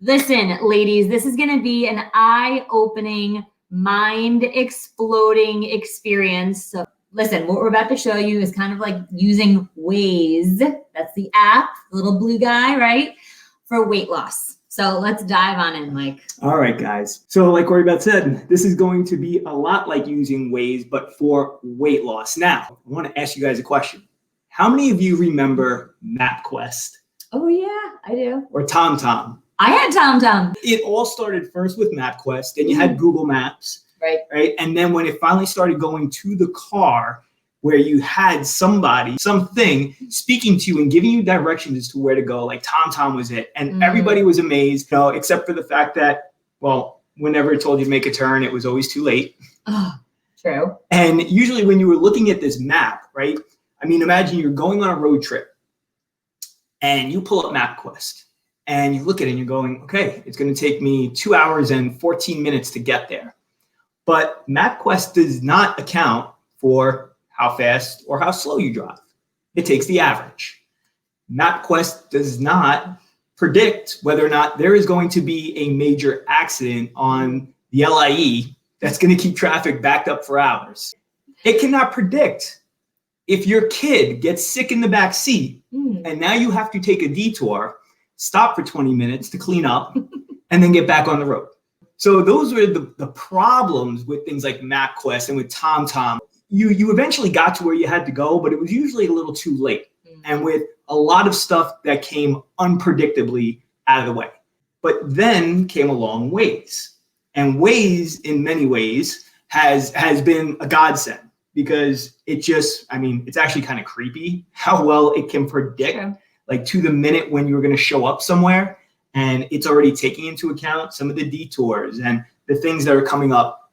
listen, ladies, this is going to be an eye-opening, mind-exploding experience. So listen, what we're about to show you is kind of like using WAZE. That's the app, the little blue guy, right? For weight loss. So let's dive on in, Mike. All right, guys. So like Corrie-Beth said, this is going to be a lot like using WAZE, but for weight loss. Now, I want to ask you guys a question. How many of you remember MapQuest? Oh, yeah, I do. Or TomTom? I had TomTom. It all started first with MapQuest, then you had Google Maps, right? And then when it finally started going to the car, where you had somebody, something speaking to you and giving you directions as to where to go, like TomTom was it. And everybody was amazed, you know, except for the fact that, well, whenever it told you to make a turn, it was always too late. Oh, true. And usually when you were looking at this map, right? I mean, imagine you're going on a road trip and you pull up MapQuest and you look at it and you're going, okay, it's going to take me 2 hours and 14 minutes to get there. But MapQuest does not account for how fast or how slow you drive. It takes the average. MapQuest does not predict whether or not there is going to be a major accident on the LIE that's going to keep traffic backed up for hours. It cannot predict if your kid gets sick in the back seat and now you have to take a detour, stop for 20 minutes to clean up, and then get back on the road. So those were the problems with things like MapQuest and with TomTom. You eventually got to where you had to go, but it was usually a little too late. And with a lot of stuff that came unpredictably out of the way. But then came along WAZE. And WAZE, in many ways, has been a godsend because it just, I mean, it's actually kind of creepy how well it can predict, like to the minute when you're going to show up somewhere. And it's already taking into account some of the detours and the things that are coming up.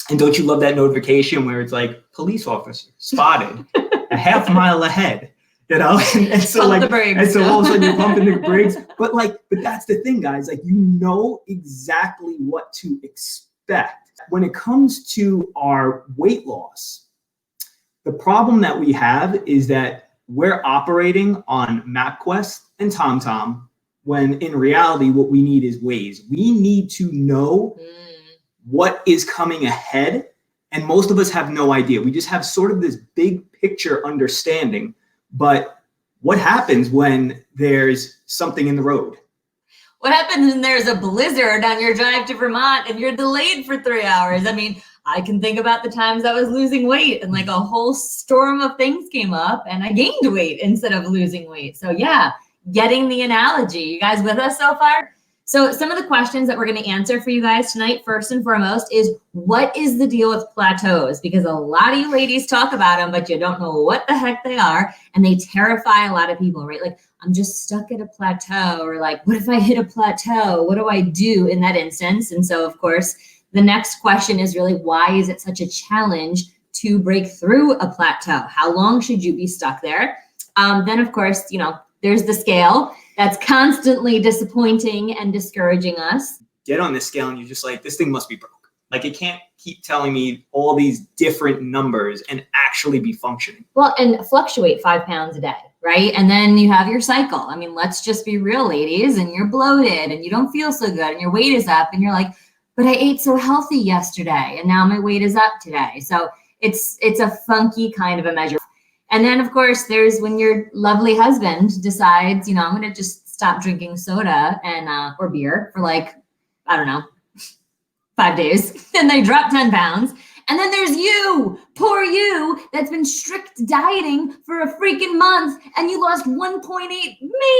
And don't you love that notification where it's like police officer spotted a half mile ahead, you know? And so all of a sudden you're pumping the brakes. But that's the thing, guys. Like, you know exactly what to expect. When it comes to our weight loss, the problem that we have is that we're operating on MapQuest and TomTom when in reality what we need is WAZE. We need to know what is coming ahead, and most of us have no idea. We just have sort of this big picture understanding, but what happens when there's something in the road? What happens when there's a blizzard on your drive to Vermont and you're delayed for 3 hours? I mean, I can think about the times I was losing weight and like a whole storm of things came up and I gained weight instead of losing weight. So yeah, getting the analogy. You guys with us so far? So some of the questions that we're going to answer for you guys tonight, first and foremost, is what is the deal with plateaus? Because a lot of you ladies talk about them, but you don't know what the heck they are. And they terrify a lot of people, right? Like, I'm just stuck at a plateau, or like, what if I hit a plateau? What do I do in that instance? And so, of course, the next question is really, why is it such a challenge to break through a plateau? How long should you be stuck there? Then, of course, you know, there's the scale that's constantly disappointing and discouraging us. Get on this scale and you're just like, this thing must be broke. Like, it can't keep telling me all these different numbers and actually be functioning. Well, and fluctuate 5 pounds a day, right? And then you have your cycle. I mean, let's just be real, ladies, and you're bloated and you don't feel so good and your weight is up and you're like, but I ate so healthy yesterday and now my weight is up today. So it's a funky kind of a measure. And then, of course, there's when your lovely husband decides, you know, I'm going to just stop drinking soda and or beer for like, I don't know, 5 days. And they drop 10 pounds. And then there's you, poor you, that's been strict dieting for a freaking month and you lost 1.8,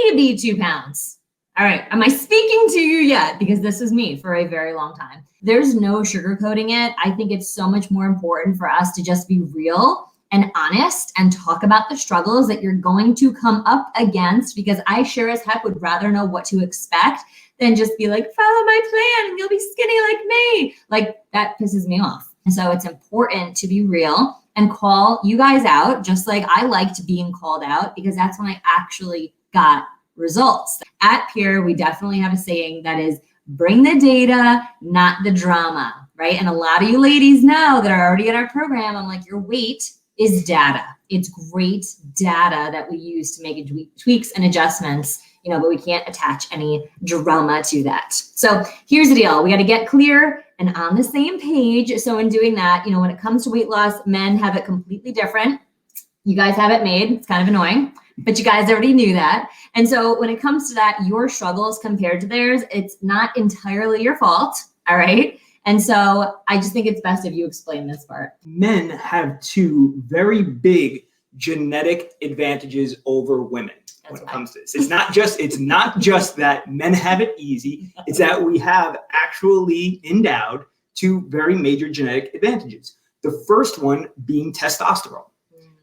maybe 2 pounds. All right, am I speaking to you yet? Because this is me for a very long time. There's no sugarcoating it. I think it's so much more important for us to just be real and honest and talk about the struggles that you're going to come up against, because I sure as heck would rather know what to expect than just be like, follow my plan and you'll be skinny like me. Like, that pisses me off. And so it's important to be real and call you guys out, just like I liked being called out, because that's when I actually got results. At Pure, we definitely have a saying that is, bring the data, not the drama, right? And a lot of you ladies know that are already in our program, I'm like, your weight is data. It's great data that we use to make tweaks and adjustments but we can't attach any drama to that. So here's the deal. We got to get clear and on the same page. So in doing that, when it comes to weight loss, men have it completely different. You guys have it made. It's kind of annoying, but you guys already knew that. And so when it comes to that, your struggles compared to theirs, it's not entirely your fault. All right. And so I just think it's best if you explain this part. Men have two very big genetic advantages over women when it comes to this. It's not just that men have it easy. It's that we have actually endowed two very major genetic advantages. The first one being testosterone.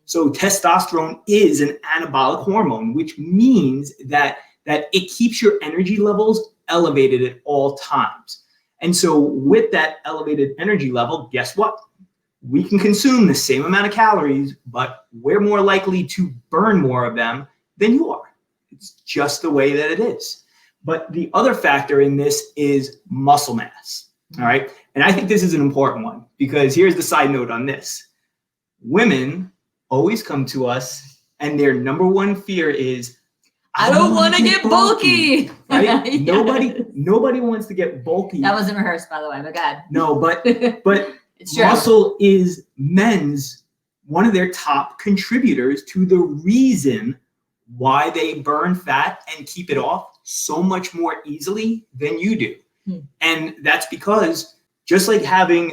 So testosterone is an anabolic hormone, which means that it keeps your energy levels elevated at all times. And so with that elevated energy level, guess what? We can consume the same amount of calories, but we're more likely to burn more of them than you are. It's just the way that it is. But the other factor in this is muscle mass. All right. And I think this is an important one because here's the side note on this. Women always come to us and their number one fear is, I don't want to get bulky. Right? Yes. Nobody wants to get bulky. That wasn't rehearsed, by the way, but God. No, but it's true. Muscle is one of their top contributors to the reason why they burn fat and keep it off so much more easily than you do. And that's because just like having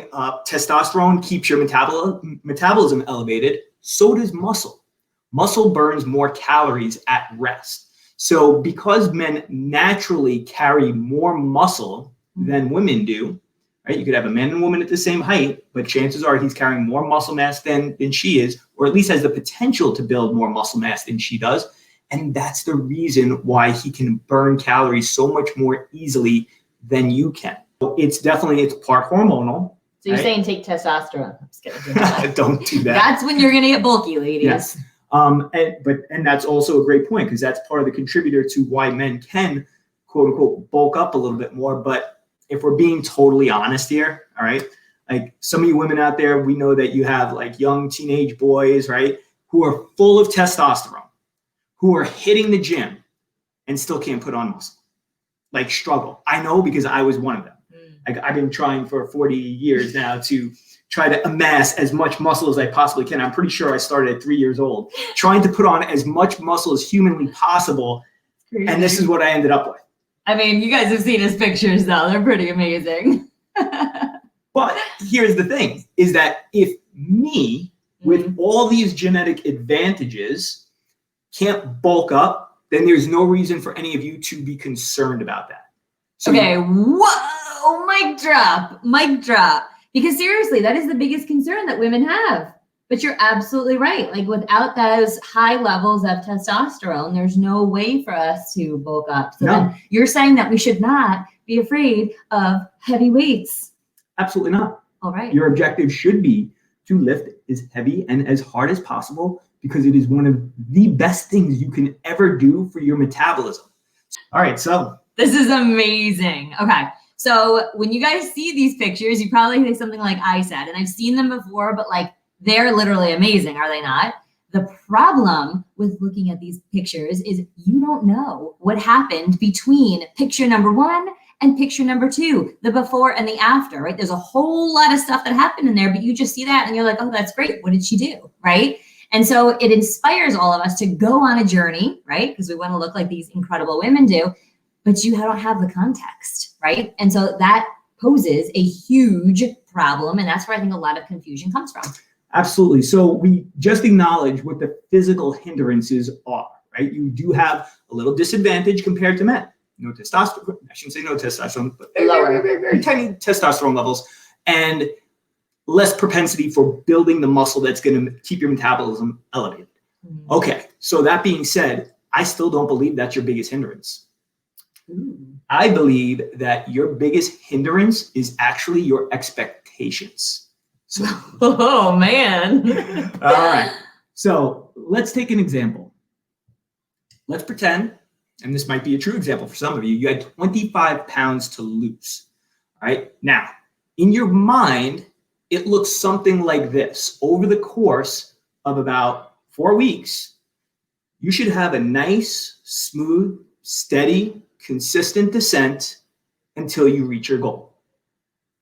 testosterone keeps your metabolism elevated, so does muscle. Muscle burns more calories at rest. So because men naturally carry more muscle than women do, right? You could have a man and woman at the same height, but chances are he's carrying more muscle mass than she is, or at least has the potential to build more muscle mass than she does. And that's the reason why he can burn calories so much more easily than you can. It's part hormonal. So you're saying take testosterone. I'm just kidding. Don't do that. That's when you're going to get bulky, ladies. Yes. And that's also a great point because that's part of the contributor to why men can, quote unquote, bulk up a little bit more. But if we're being totally honest here, all right, like some of you women out there, we know that you have like young teenage boys, right, who are full of testosterone, who are hitting the gym and still can't put on muscle, like struggle. I know because I was one of them. Like I've been trying for 40 years now to try to amass as much muscle as I possibly can. I'm pretty sure I started at 3 years old, trying to put on as much muscle as humanly possible. And this is what I ended up with. I mean, you guys have seen his pictures though. They're pretty amazing. But here's the thing, is that if me, with all these genetic advantages, can't bulk up, then there's no reason for any of you to be concerned about that. So okay, whoa, mic drop. Because seriously, that is the biggest concern that women have. But you're absolutely right. Like without those high levels of testosterone, there's no way for us to bulk up. So then you're saying that we should not be afraid of heavy weights. Absolutely not. All right. Your objective should be to lift as heavy and as hard as possible because it is one of the best things you can ever do for your metabolism. All right, so. This is amazing. Okay. So when you guys see these pictures, you probably think something like I said, and I've seen them before, but like they're literally amazing, are they not? The problem with looking at these pictures is you don't know what happened between picture number 1 and picture number 2, the before and the after, right? There's a whole lot of stuff that happened in there, but you just see that and you're like, oh, that's great. What did she do, right? And so it inspires all of us to go on a journey, right? Because we want to look like these incredible women do. But you don't have the context, right? And so that poses a huge problem. And that's where I think a lot of confusion comes from. Absolutely. So we just acknowledge what the physical hindrances are, right? You do have a little disadvantage compared to men. No testosterone, I shouldn't say no testosterone, but very tiny testosterone levels and less propensity for building the muscle that's going to keep your metabolism elevated. Okay. So that being said, I still don't believe that's your biggest hindrance. I believe that your biggest hindrance is actually your expectations. So, oh, man. All right. So let's take an example. Let's pretend, and this might be a true example for some of you, you had 25 pounds to lose. All right. Now, in your mind, it looks something like this. Over the course of about 4 weeks, you should have a nice, smooth, steady, consistent descent until you reach your goal.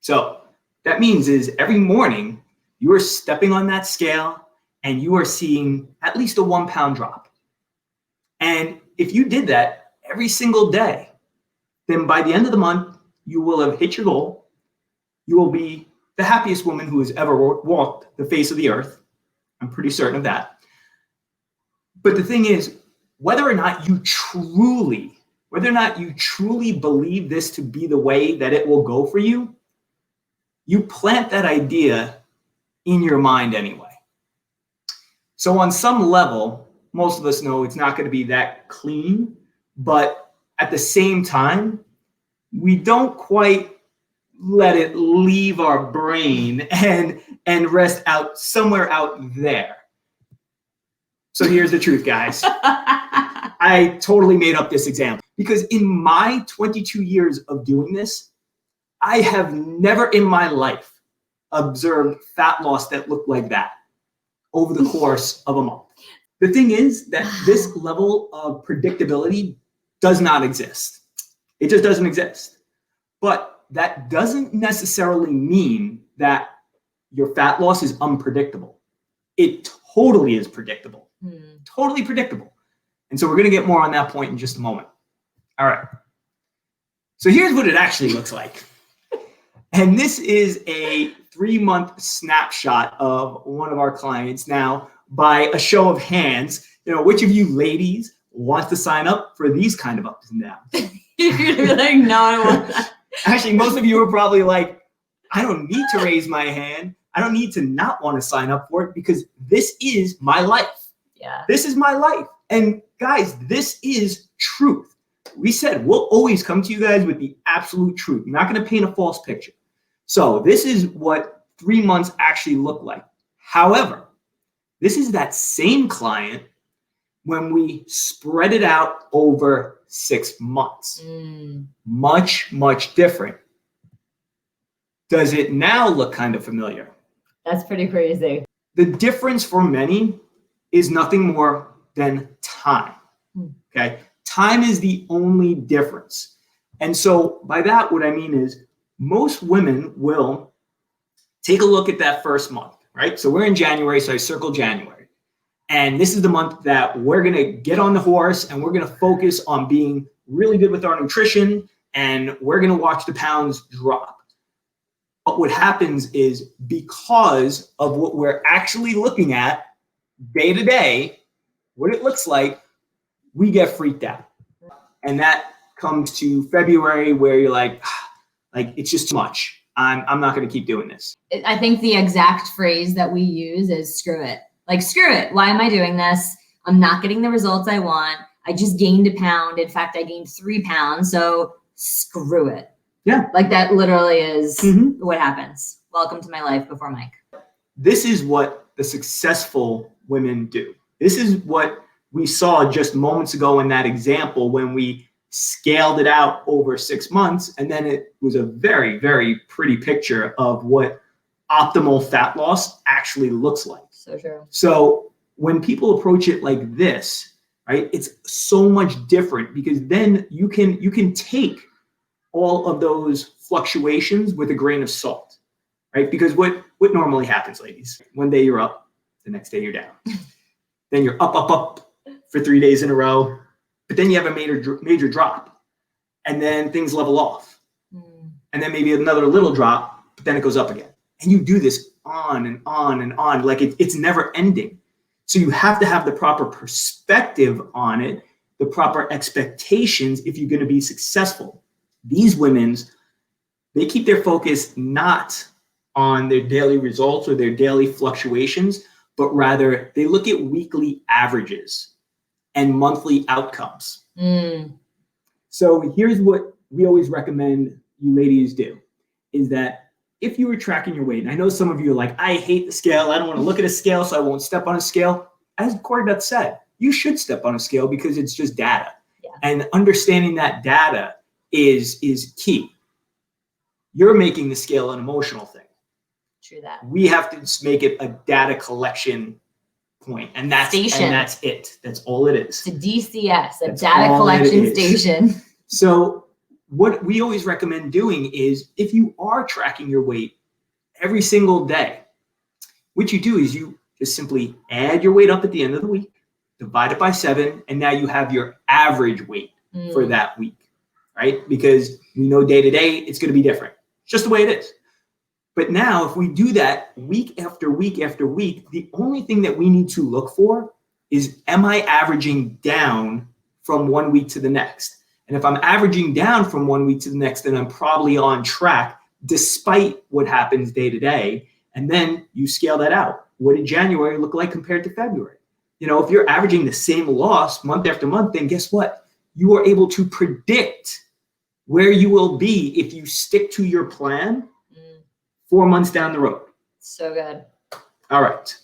So that means is every morning you are stepping on that scale and you are seeing at least a 1 pound drop. And if you did that every single day, then by the end of the month, you will have hit your goal. You will be the happiest woman who has ever walked the face of the earth. I'm pretty certain of that. But the thing is, whether or not you truly believe this to be the way that it will go for you, you plant that idea in your mind anyway. So on some level, most of us know it's not going to be that clean, but at the same time, we don't quite let it leave our brain and rest out somewhere out there. So here's the truth, guys. I totally made up this example because in my 22 years of doing this, I have never in my life observed fat loss that looked like that over the course of a month. The thing is that this level of predictability does not exist. It just doesn't exist. But that doesn't necessarily mean that your fat loss is unpredictable. It totally is predictable. Totally predictable. And so we're going to get more on that point in just a moment. All right. So here's what it actually looks like. And this is a 3-month snapshot of one of our clients. Now, by a show of hands, which of you ladies wants to sign up for these kind of ups and downs? You're like, no, I don't want that. Actually, most of you are probably like, I don't need to raise my hand. I don't need to not want to sign up for it because this is my life. Yeah. This is my life. And guys, this is truth. We said we'll always come to you guys with the absolute truth. We're not going to paint a false picture. So this is what 3 months actually look like. However, this is that same client when we spread it out over 6 months. Much, much different. Does it now look kind of familiar? That's pretty crazy. The difference for many is nothing more than time. Okay? Time is the only difference. And so by that, what I mean is most women will take a look at that first month, right? So we're in January, so I circle January. And this is the month that we're going to get on the horse and we're going to focus on being really good with our nutrition and we're going to watch the pounds drop. But what happens is because of what we're actually looking at day to day, what it looks like, we get freaked out. And that comes to February where you're like it's just too much. I'm not going to keep doing this. I think the exact phrase that we use is screw it. Like, screw it. Why am I doing this? I'm not getting the results I want. I just gained a pound. In fact, I gained 3 pounds. So screw it. Yeah. Like that literally is what happens. Welcome to my life before Mike. This is what the successful women do. This is what we saw just moments ago in that example when we scaled it out over 6 months. And then it was a very, very pretty picture of what optimal fat loss actually looks like. So true. So when people approach it like this, right, it's so much different because then you can take all of those fluctuations with a grain of salt, right? Because what normally happens, ladies, one day you're up, the next day you're down. Then you're up for 3 days in a row, but then you have a major drop and then things level off. And then maybe another little drop, but then it goes up again. And you do this on and on and on, like it's never ending. So you have to have the proper perspective on it, the proper expectations if you're going to be successful. These women's, they keep their focus not on their daily results or their daily fluctuations, but rather they look at weekly averages and monthly outcomes. So here's what we always recommend you ladies do, is that if you were tracking your weight, and I know some of you are like, I hate the scale. I don't want to look at a scale, so I won't step on a scale. As Corrie-Beth said, you should step on a scale because it's just data. Yeah. And understanding that data is key. You're making the scale an emotional thing. True that. We have to just make it a data collection point, and that's Station. it. That's all it is. It's a DCS, a That's data all it collection is. station. So what we always recommend doing is, if you are tracking your weight every single day, what you do is you just simply add your weight up at the end of the week, divide it by 7, and now you have your average weight for that week, right? Because we know day to day, it's going to be different. It's just the way it is. But now if we do that week after week after week, the only thing that we need to look for is, am I averaging down from one week to the next? And if I'm averaging down from one week to the next, then I'm probably on track despite what happens day to day. And then you scale that out. What did January look like compared to February? You know, if you're averaging the same loss month after month, then guess what? You are able to predict where you will be if you stick to your plan 4 months down the road. So good. All right.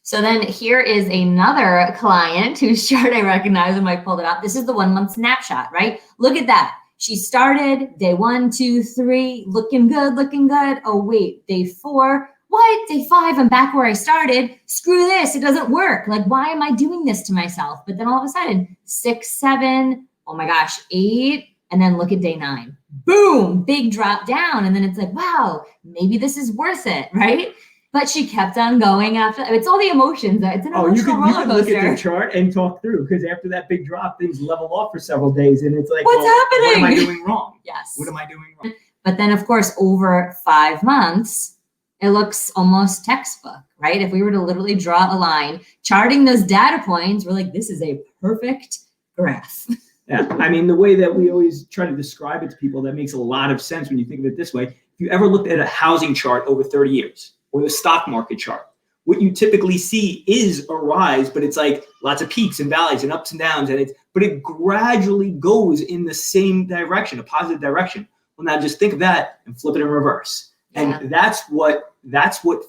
So then here is another client whose chart I recognize when I pulled it up. This is the 1 month snapshot, right? Look at that. She started day 1, 2, 3, looking good, looking good. Oh, wait, day 4. What? Day 5, I'm back where I started. Screw this. It doesn't work. Like, why am I doing this to myself? But then all of a sudden, 6, 7, oh my gosh, 8. And then look at day 9. Boom, big drop down. And then it's like, wow, maybe this is worth it, right? But she kept on going after. It's all the emotions. It's an emotional roller coaster. Look at the chart and talk through, because after that big drop, things level off for several days, and it's like, what's happening? What am I doing wrong? Yes. What am I doing wrong? But then, of course, over 5 months, it looks almost textbook, right? If we were to literally draw a line, charting those data points, we're like, this is a perfect graph. Yeah, I mean, the way that we always try to describe it to people, that makes a lot of sense when you think of it this way. If you ever looked at a housing chart over 30 years, or the stock market chart, what you typically see is a rise, but it's like lots of peaks and valleys and ups and downs, but it gradually goes in the same direction, a positive direction. Well, now just think of that and flip it in reverse. Yeah. And that's what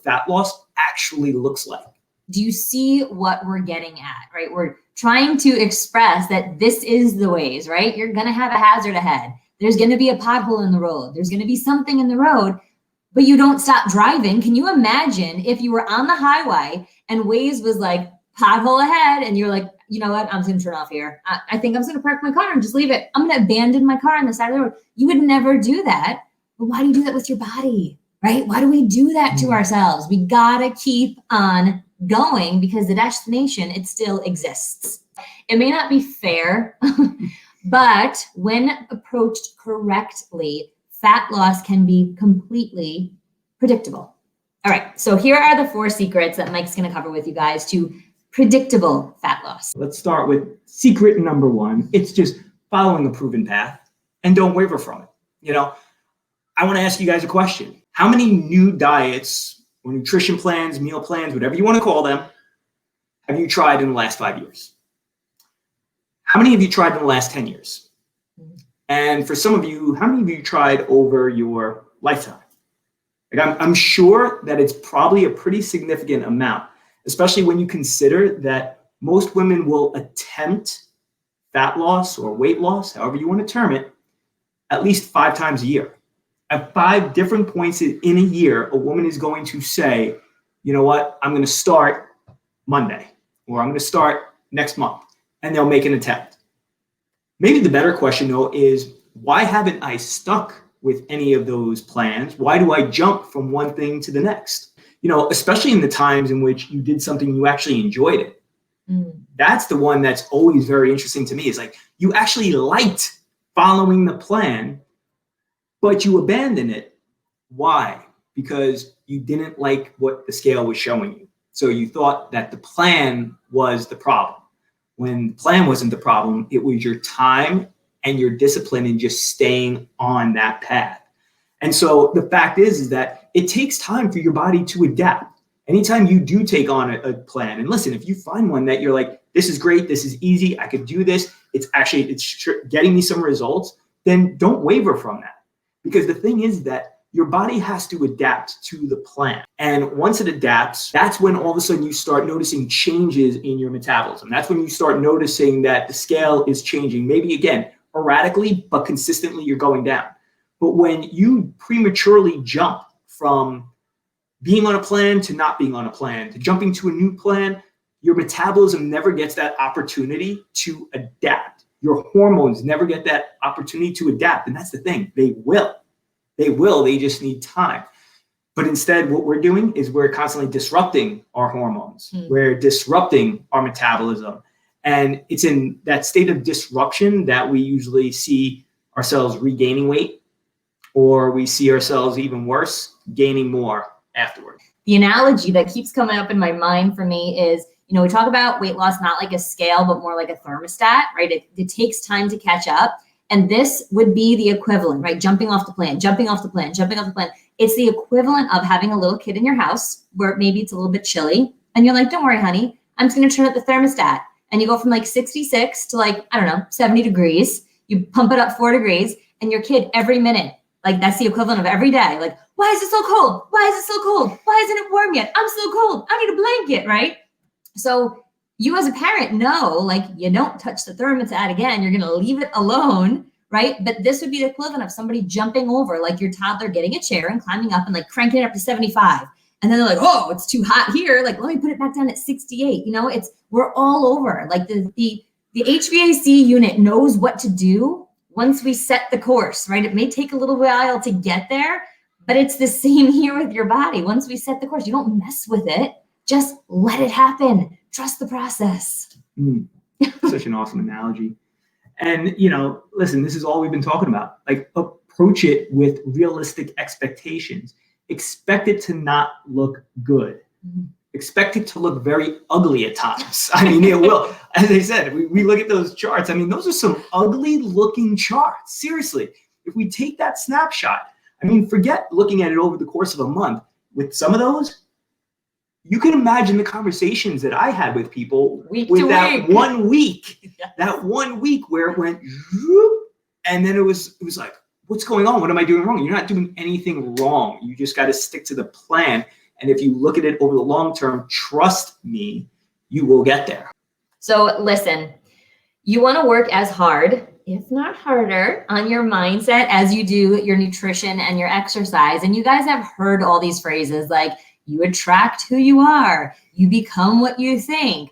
fat loss actually looks like. Do you see what we're getting at, right? We're trying to express that this is the WAZE, right? You're going to have a hazard ahead. There's going to be a pothole in the road. There's going to be something in the road, but you don't stop driving. Can you imagine if you were on the highway and WAZE was like, pothole ahead, and you're like, you know what? I'm just going to turn off here. I think I'm just going to park my car and just leave it. I'm going to abandon my car on the side of the road. You would never do that. But why do you do that with your body, right? Why do we do that to ourselves? We got to keep on going, because the destination, it still exists. It may not be fair, but when approached correctly, fat loss can be completely predictable. All right, so here are the 4 secrets that Mike's going to cover with you guys to predictable fat loss. Let's start with secret number 1. It's just following a proven path and don't waver from it. You know, I want to ask you guys a question. How many new diets or nutrition plans, meal plans, whatever you want to call them, have you tried in the last 5 years? How many have you tried in the last 10 years? And for some of you, how many have you tried over your lifetime? Like, I'm sure that it's probably a pretty significant amount, especially when you consider that most women will attempt fat loss or weight loss, however you want to term it, at least 5 times a year. At 5 different points in a year, a woman is going to say, you know what, I'm going to start Monday, or I'm going to start next month, and they'll make an attempt. Maybe the better question, though, is why haven't I stuck with any of those plans? Why do I jump from one thing to the next? You know, especially in the times in which you did something you actually enjoyed it. That's the one that's always very interesting to me, is like, you actually liked following the plan, but you abandoned it. Why? Because you didn't like what the scale was showing you. So you thought that the plan was the problem. When the plan wasn't the problem, it was your time and your discipline in just staying on that path. And so the fact is that it takes time for your body to adapt. Anytime you do take on a plan, and listen, if you find one that you're like, this is great, this is easy, I could do this, it's getting me some results, then don't waver from that. Because the thing is that your body has to adapt to the plan. And once it adapts, that's when all of a sudden you start noticing changes in your metabolism. That's when you start noticing that the scale is changing. Maybe again, erratically, but consistently you're going down. But when you prematurely jump from being on a plan to not being on a plan, to jumping to a new plan, your metabolism never gets that opportunity to adapt. Your hormones never get that opportunity to adapt. And that's the thing. They will. They just need time. But instead, what we're doing is we're constantly disrupting our hormones. We're disrupting our metabolism. And it's in that state of disruption that we usually see ourselves regaining weight, or we see ourselves, even worse, gaining more afterward. The analogy that keeps coming up in my mind for me is, we talk about weight loss not like a scale, but more like a thermostat, right? It takes time to catch up. And this would be the equivalent, right? Jumping off the plan. It's the equivalent of having a little kid in your house where maybe it's a little bit chilly. And you're like, don't worry, honey, I'm just going to turn up the thermostat. And you go from like 66 to like, 70 degrees. You pump it up 4 degrees, and your kid every minute, like that's the equivalent of every day. Like, why is it so cold? Why is it so cold? Why isn't it warm yet? I'm so cold. I need a blanket, right? So you as a parent know, like, you don't touch the thermostat again. You're going to leave it alone, right? But this would be the equivalent of somebody jumping over, like your toddler getting a chair and climbing up and like cranking it up to 75. And then they're like, oh, it's too hot here. Like, let me put it back down at 68. We're all over. Like the HVAC unit knows what to do once we set the course, right? It may take a little while to get there, but it's the same here with your body. Once we set the course, you don't mess with it. Just let it happen. Trust the process. Such an awesome analogy. And, listen, this is all we've been talking about. Like, approach it with realistic expectations. Expect it to not look good. Expect it to look very ugly at times. I mean, it will. As I said, we look at those charts. I mean, those are some ugly looking charts. Seriously, if we take that snapshot, I mean, forget looking at it over the course of a month. With some of those, you can imagine the conversations that I had with people with that 1 week, that 1 week where it went, and then it was like, what's going on? What am I doing wrong? You're not doing anything wrong. You just got to stick to the plan. And if you look at it over the long term, trust me, you will get there. So listen, you want to work as hard, if not harder, on your mindset as you do your nutrition and your exercise. And you guys have heard all these phrases like, you attract who you are, you become what you think.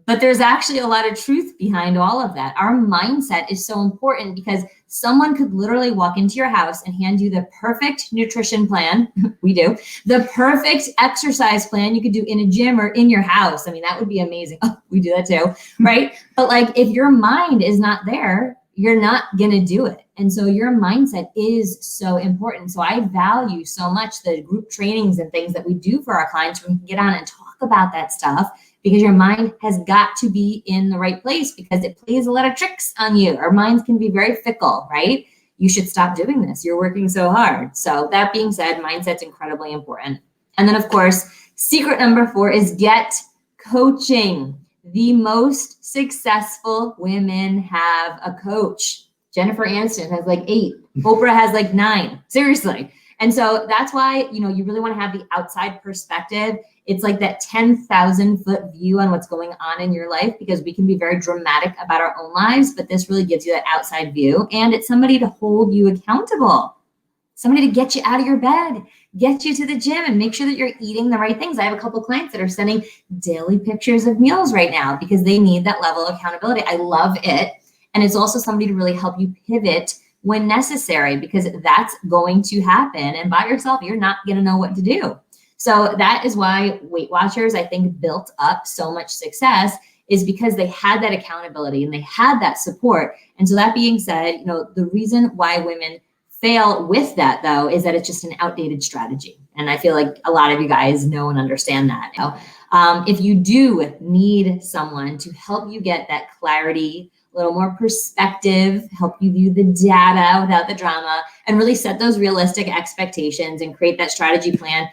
But there's actually a lot of truth behind all of that. Our mindset is so important because someone could literally walk into your house and hand you the perfect nutrition plan. We do. The perfect exercise plan you could do in a gym or in your house. I mean, that would be amazing. Oh, we do that too, right? But like, if your mind is not there, you're not going to do it. And so your mindset is so important. So I value so much the group trainings and things that we do for our clients when we can get on and talk about that stuff, because your mind has got to be in the right place because it plays a lot of tricks on you. Our minds can be very fickle, right? You should stop doing this. You're working so hard. So that being said, mindset's incredibly important. And then of course, secret number 4 is get coaching. The most successful women have a coach. Jennifer Aniston has like 8. Oprah has like 9. Seriously. And so that's why, you really want to have the outside perspective. It's like that 10,000 foot view on what's going on in your life, because we can be very dramatic about our own lives, but this really gives you that outside view. And it's somebody to hold you accountable, somebody to get you out of your bed, get you to the gym, and make sure that you're eating the right things. I have a couple of clients that are sending daily pictures of meals right now because they need that level of accountability. I love it. And it's also somebody to really help you pivot when necessary, because that's going to happen. And by yourself, you're not going to know what to do. So that is why Weight Watchers, I think, built up so much success, is because they had that accountability and they had that support. And so that being said, the reason why women fail with that, though, is that it's just an outdated strategy. And I feel like a lot of you guys know and understand that. If you do need someone to help you get that clarity, a little more perspective, help you view the data without the drama, and really set those realistic expectations and create that strategy plan,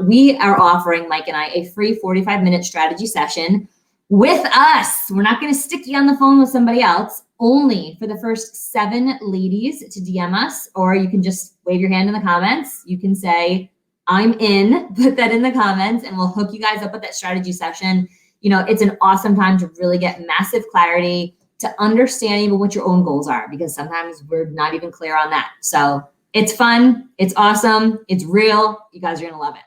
we are offering, Mike and I, a free 45-minute strategy session with us. We're not going to stick you on the phone with somebody else, only for the first 7 ladies to DM us, or you can just wave your hand in the comments. You can say, I'm in, put that in the comments, and we'll hook you guys up with that strategy session. It's an awesome time to really get massive clarity, to understand even what your own goals are, because sometimes we're not even clear on that. So it's fun. It's awesome. It's real. You guys are going to love it.